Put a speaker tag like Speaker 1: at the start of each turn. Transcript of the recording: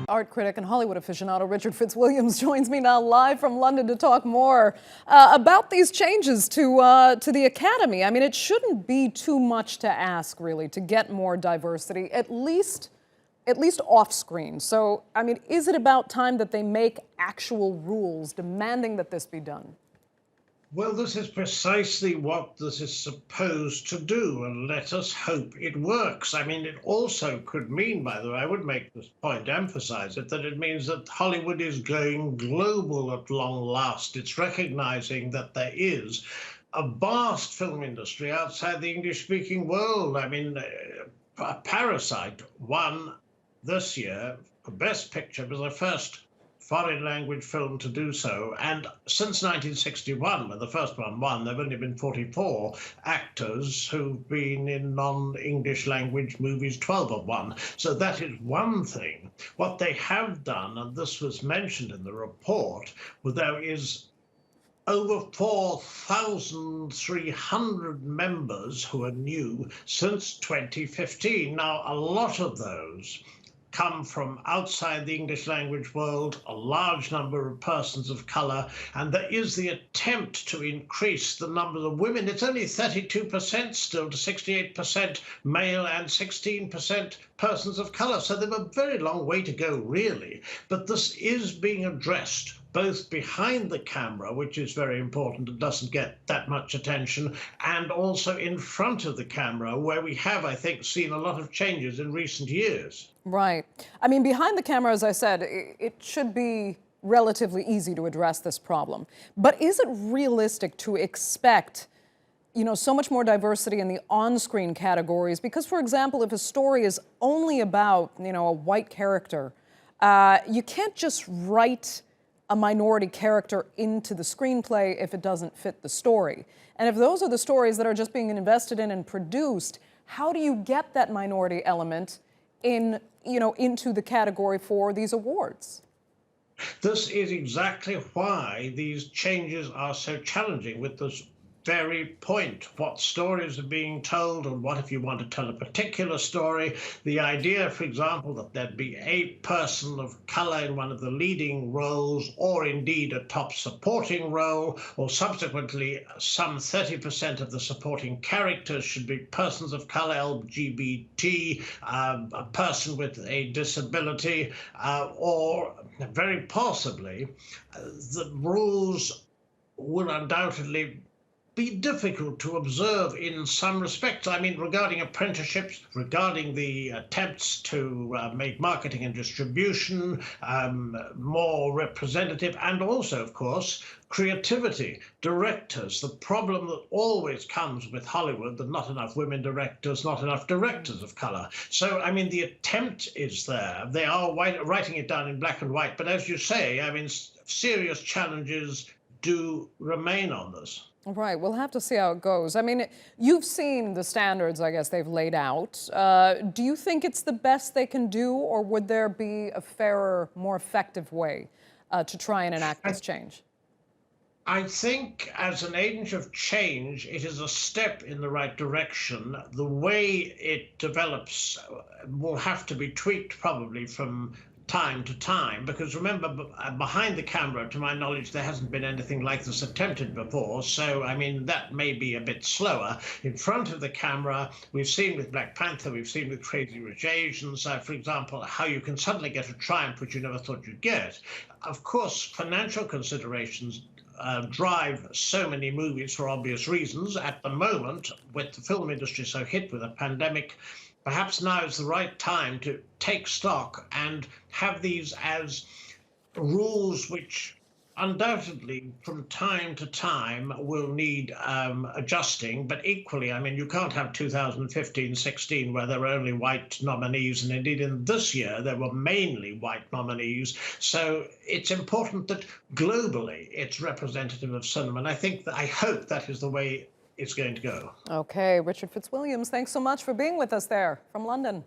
Speaker 1: Art critic and Hollywood aficionado Richard Fitzwilliams joins me now live from London to talk more about these changes to the Academy. I mean, it shouldn't be too much to ask, really, to get more diversity, at least off screen. So, I mean, is it about time that they make actual rules demanding that this be done?
Speaker 2: Well, this is precisely what this is supposed to do, and let us hope it works. I mean, it also could mean, by the way, I would make this point, emphasize it, that it means that Hollywood is going global at long last. It's recognizing that there is a vast film industry outside the English-speaking world. I mean, Parasite won this year for Best Picture, was the first foreign language film to do so. And since 1961, when the first one won, there have only been 44 actors who've been in non-English language movies, 12 have won. So that is one thing. What they have done, and this was mentioned in the report, well, there is over 4,300 members who are new since 2015. Now, a lot of those come from outside the English language world, a large number of persons of colour, and there is the attempt to increase the number of women. It's only 32% still to 68% male and 16% persons of colour. So they have a very long way to go, really. But this is being addressed both behind the camera, which is very important and doesn't get that much attention, and also in front of the camera, where we have, I think, seen a lot of changes in recent years.
Speaker 1: Right. I mean, behind the camera, as I said, it should be relatively easy to address this problem. But is it realistic to expect, so much more diversity in the on-screen categories? Because, for example, if a story is only about, a white character, you can't just write a minority character into the screenplay if it doesn't fit the story. And if those are the stories that are just being invested in and produced, how do you get that minority element into the category for these awards?
Speaker 2: This is exactly why these changes are so challenging, with this very point. What stories are being told, and what if you want to tell a particular story? The idea, for example, that there'd be a person of color in one of the leading roles, or indeed a top supporting role, or subsequently some 30% of the supporting characters should be persons of color, LGBT, a person with a disability, or very possibly the rules will undoubtedly be difficult to observe in some respects. I mean, regarding apprenticeships, regarding the attempts to make marketing and distribution more representative, and also, of course, creativity, directors. The problem that always comes with Hollywood, that not enough women directors, not enough directors of color. So, I mean, the attempt is there. They are writing it down in black and white. But as you say, I mean, serious challenges do remain on this.
Speaker 1: Right. We'll have to see how it goes. I mean, you've seen the standards, I guess, they've laid out. Do you think it's the best they can do, or would there be a fairer, more effective way to try and enact this change?
Speaker 2: I think as an agent of change, it is a step in the right direction. The way it develops will have to be tweaked probably from time to time, because remember, behind the camera, to my knowledge, there hasn't been anything like this attempted before. So, I mean, that may be a bit slower. In front of the camera, we've seen with Black Panther, we've seen with Crazy Rich Asians, for example, how you can suddenly get a triumph which you never thought you'd get. Of course, financial considerations drive so many movies for obvious reasons. At the moment, with the film industry so hit with a pandemic, perhaps now is the right time to take stock and have these as rules which undoubtedly from time to time will need adjusting. But equally, I mean, you can't have 2015-16 where there were only white nominees, and indeed in this year there were mainly white nominees. So it's important that globally it's representative of cinema, and I hope that is the way it's going to go.
Speaker 1: Okay, Richard Fitzwilliams, thanks so much for being with us there from London.